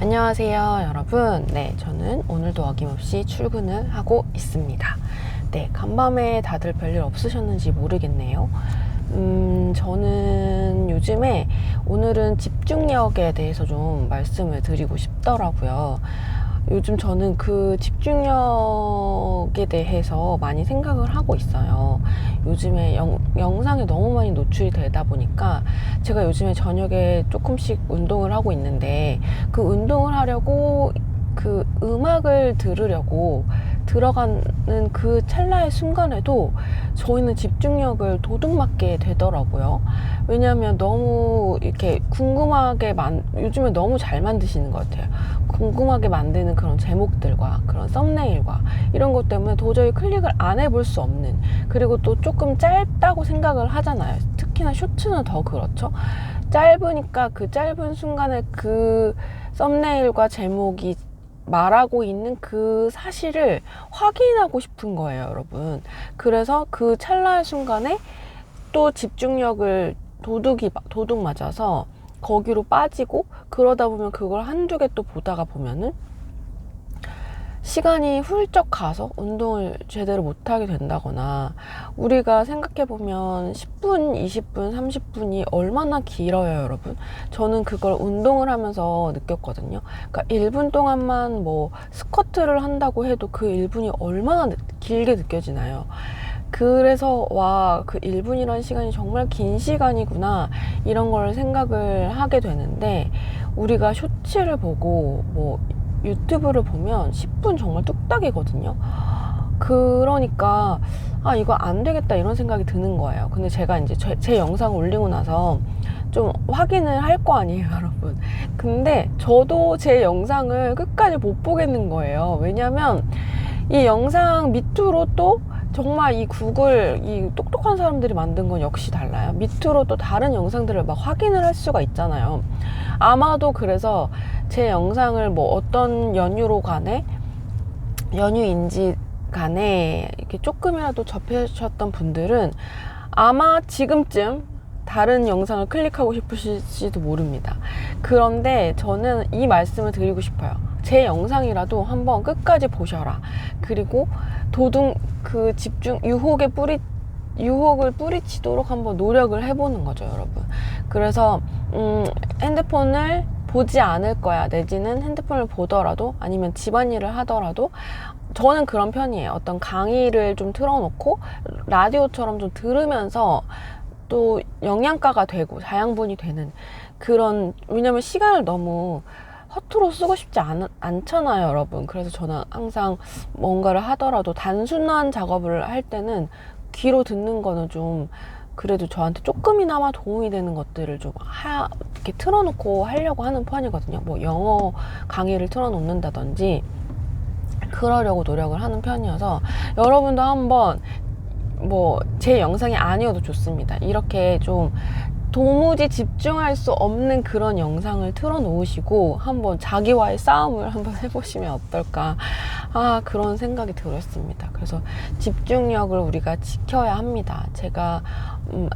안녕하세요 여러분. 네, 저는 오늘도 어김없이 출근을 하고 있습니다. 네, 간밤에 다들 별일 없으셨는지 모르겠네요. 저는 요즘에 오늘은 집중력에 대해서 좀 말씀을 드리고 싶더라고요. 요즘 저는 그 집중력에 대해서 많이 생각을 하고 있어요. 요즘에 영상에 너무 많이 노출이 되다 보니까 제가 요즘에 저녁에 조금씩 운동을 하고 있는데, 그 운동을 하려고 그 음악을 들으려고 들어가는 그 찰나의 순간에도 저희는 집중력을 도둑맞게 되더라고요. 왜냐하면 너무 이렇게 궁금하게 요즘에 너무 잘 만드시는 것 같아요. 궁금하게 만드는 그런 제목들과 그런 썸네일과 이런 것 때문에 도저히 클릭을 안 해볼 수 없는, 그리고 또 조금 짧다고 생각을 하잖아요. 특히나 쇼츠는 더 그렇죠. 짧으니까 그 짧은 순간에 그 썸네일과 제목이 말하고 있는 그 사실을 확인하고 싶은 거예요, 여러분. 그래서 그 찰나의 순간에 또 집중력을 도둑 맞아서 거기로 빠지고, 그러다 보면 그걸 한두 개 또 보다가 보면은 시간이 훌쩍 가서 운동을 제대로 못하게 된다거나, 우리가 생각해보면 10분, 20분, 30분이 얼마나 길어요, 여러분. 저는 그걸 운동을 하면서 느꼈거든요. 그러니까 1분 동안만 뭐 스쿼트를 한다고 해도 그 1분이 얼마나 길게 느껴지나요? 그래서 그 1분이라는 시간이 정말 긴 시간이구나, 이런 걸 생각을 하게 되는데, 우리가 쇼츠를 보고 뭐 유튜브를 보면 10분 정말 뚝딱이거든요. 그러니까 이거 안 되겠다, 이런 생각이 드는 거예요. 근데 제가 이제 제 영상을 올리고 나서 좀 확인을 할 거 아니에요, 여러분. 근데 저도 제 영상을 끝까지 못 보겠는 거예요. 왜냐면 이 영상 밑으로 또 정말 이 똑똑한 사람들이 만든 건 역시 달라요. 밑으로 또 다른 영상들을 막 확인을 할 수가 있잖아요. 아마도 그래서 제 영상을 뭐 어떤 연유인지 간에 이렇게 조금이라도 접하셨던 분들은 아마 지금쯤 다른 영상을 클릭하고 싶으실지도 모릅니다. 그런데 저는 이 말씀을 드리고 싶어요. 제 영상이라도 한번 끝까지 보셔라. 그리고 유혹을 뿌리치도록 한번 노력을 해보는 거죠, 여러분. 그래서 핸드폰을 보지 않을 거야, 내지는 핸드폰을 보더라도, 아니면 집안일을 하더라도, 저는 그런 편이에요. 어떤 강의를 좀 틀어놓고 라디오처럼 좀 들으면서 또 영양가가 되고 자양분이 되는 그런, 왜냐면 시간을 너무 허투루 쓰고 싶지 않잖아요, 여러분. 그래서 저는 항상 뭔가를 하더라도 단순한 작업을 할 때는 귀로 듣는 거는 좀 그래도 저한테 조금이나마 도움이 되는 것들을 좀 이렇게 틀어놓고 하려고 하는 편이거든요. 뭐 영어 강의를 틀어놓는다든지 그러려고 노력을 하는 편이어서, 여러분도 한번 뭐 제 영상이 아니어도 좋습니다. 이렇게 좀 도무지 집중할 수 없는 그런 영상을 틀어 놓으시고 한번 자기와의 싸움을 한번 해보시면 어떨까, 그런 생각이 들었습니다. 그래서 집중력을 우리가 지켜야 합니다. 제가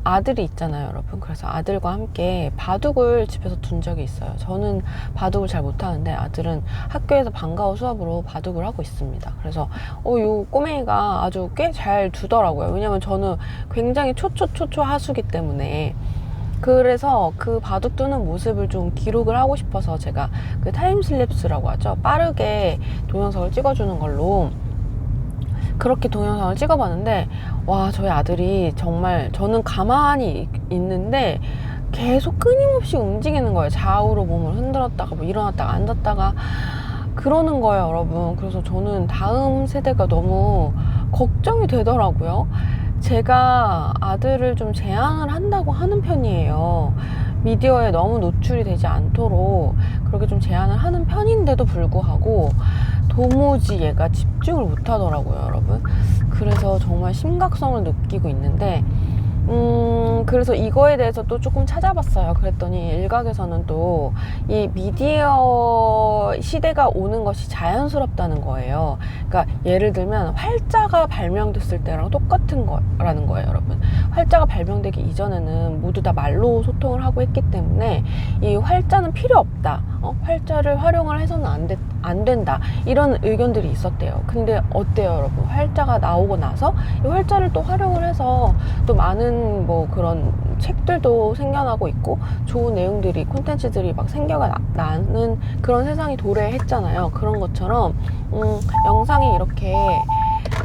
아들이 있잖아요, 여러분. 그래서 아들과 함께 바둑을 집에서 둔 적이 있어요. 저는 바둑을 잘 못하는데 아들은 학교에서 방과후 수업으로 바둑을 하고 있습니다. 그래서 요 꼬맹이가 아주 꽤 잘 두더라고요. 왜냐면 저는 굉장히 초초 하수기 때문에. 그래서 그 바둑 두는 모습을 좀 기록을 하고 싶어서 제가 그 타임슬랩스라고 하죠. 빠르게 동영상을 찍어주는 걸로 그렇게 동영상을 찍어봤는데, 저희 아들이 정말, 저는 가만히 있는데 계속 끊임없이 움직이는 거예요. 좌우로 몸을 흔들었다가 뭐 일어났다가 앉았다가 그러는 거예요, 여러분. 그래서 저는 다음 세대가 너무 걱정이 되더라고요. 제가 아들을 좀 제한을 한다고 하는 편이에요. 미디어에 너무 노출이 되지 않도록 그렇게 좀 제한을 하는 편인데도 불구하고 도무지 얘가 집중을 못 하더라고요, 여러분. 그래서 정말 심각성을 느끼고 있는데, 그래서 이거에 대해서 또 조금 찾아봤어요. 그랬더니 일각에서는 또 이 미디어 시대가 오는 것이 자연스럽다는 거예요. 그러니까 예를 들면 활자가 발명됐을 때랑 똑같은 거라는 거예요, 여러분. 활자가 발명되기 이전에는 모두 다 말로 소통을 하고 했기 때문에 이 활자는 필요 없다. 활자를 활용을 해서는 안 된다. 이런 의견들이 있었대요. 근데 어때요, 여러분? 활자가 나오고 나서 이 활자를 또 활용을 해서 또 많은 뭐 그런 책들도 생겨나고 있고 좋은 내용들이 콘텐츠들이 막 생겨나는 그런 세상이 도래했잖아요. 그런 것처럼 영상이 이렇게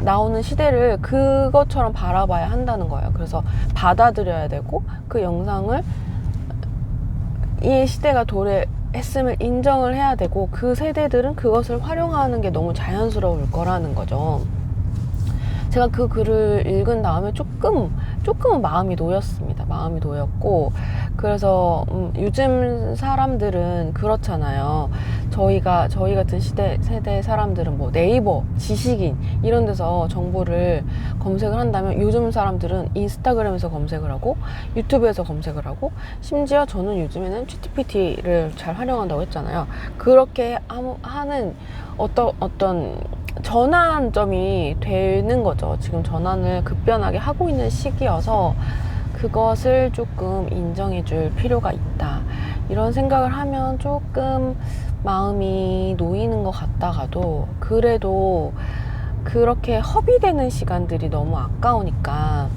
나오는 시대를 그것처럼 바라봐야 한다는 거예요. 그래서 받아들여야 되고 그 영상을 이 시대가 도래했음을 인정을 해야 되고 그 세대들은 그것을 활용하는 게 너무 자연스러울 거라는 거죠. 제가 그 글을 읽은 다음에 조금은 마음이 놓였습니다. 마음이 놓였고, 그래서 요즘 사람들은 그렇잖아요. 저희 같은 세대 사람들은 뭐 네이버, 지식인 이런 데서 정보를 검색을 한다면 요즘 사람들은 인스타그램에서 검색을 하고 유튜브에서 검색을 하고, 심지어 저는 요즘에는 GTPT를 잘 활용한다고 했잖아요. 그렇게 하는 어떤 전환점이 되는 거죠. 지금 전환을 급변하게 하고 있는 시기여서 그것을 조금 인정해 줄 필요가 있다. 이런 생각을 하면 조금 마음이 놓이는 것 같다가도 그래도 그렇게 허비되는 시간들이 너무 아까우니까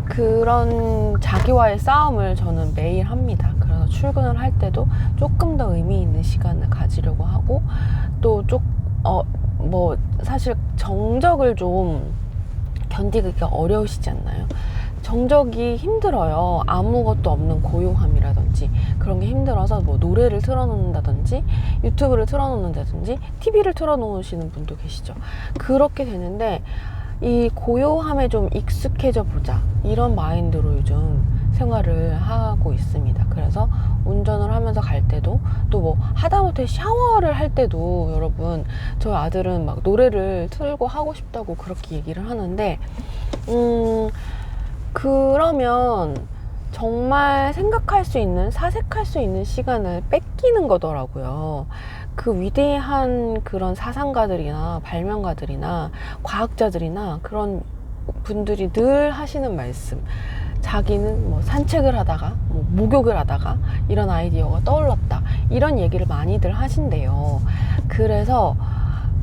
그런 자기와의 싸움을 저는 매일 합니다. 그래서 출근을 할 때도 조금 더 의미 있는 시간을 가지려고 하고, 또 뭐 사실 정적을 좀 견디기가 어려우시지 않나요? 정적이 힘들어요. 아무것도 없는 고요함이라든지 그런 게 힘들어서 뭐 노래를 틀어놓는다든지 유튜브를 틀어놓는다든지 TV를 틀어놓으시는 분도 계시죠. 그렇게 되는데 이 고요함에 좀 익숙해져 보자, 이런 마인드로 요즘 생활을 하고 있습니다. 그래서 운전을 하면서 갈 때도, 또 뭐 하다못해 샤워를 할 때도, 여러분 저희 아들은 막 노래를 틀고 하고 싶다고 그렇게 얘기를 하는데 그러면 정말 생각할 수 있는, 사색할 수 있는 시간을 뺏기는 거더라고요. 그 위대한 그런 사상가들이나 발명가들이나 과학자들이나 그런 분들이 늘 하시는 말씀, 자기는 뭐 산책을 하다가 뭐 목욕을 하다가 이런 아이디어가 떠올랐다, 이런 얘기를 많이들 하신대요. 그래서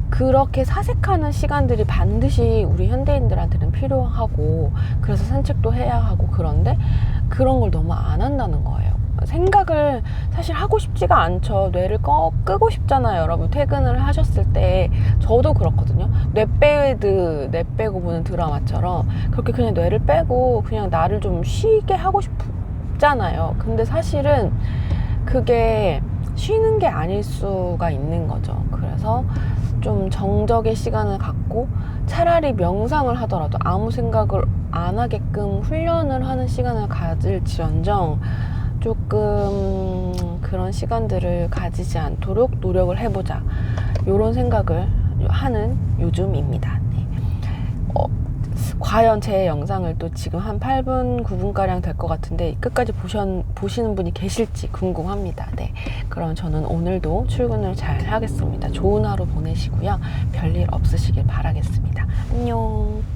그렇게 사색하는 시간들이 반드시 우리 현대인들한테는 필요하고, 그래서 산책도 해야 하고, 그런데 그런 걸 너무 안 한다는 거예요. 생각을 사실 하고 싶지가 않죠. 뇌를 끄고 싶잖아요, 여러분. 퇴근을 하셨을 때 저도 그렇거든요. 뇌 빼고 보는 드라마처럼 그렇게 그냥 뇌를 빼고 그냥 나를 좀 쉬게 하고 싶잖아요. 근데 사실은 그게 쉬는 게 아닐 수가 있는 거죠. 그래서 좀 정적의 시간을 갖고 차라리 명상을 하더라도 아무 생각을 안 하게끔 훈련을 하는 시간을 가질지언정 조금 그런 시간들을 가지지 않도록 노력을 해보자, 이런 생각을 하는 요즘입니다. 네. 과연 제 영상을 또 지금 한 8분, 9분가량 될 것 같은데 끝까지 보시는 분이 계실지 궁금합니다. 네. 그럼 저는 오늘도 출근을 잘 하겠습니다. 좋은 하루 보내시고요. 별일 없으시길 바라겠습니다. 안녕.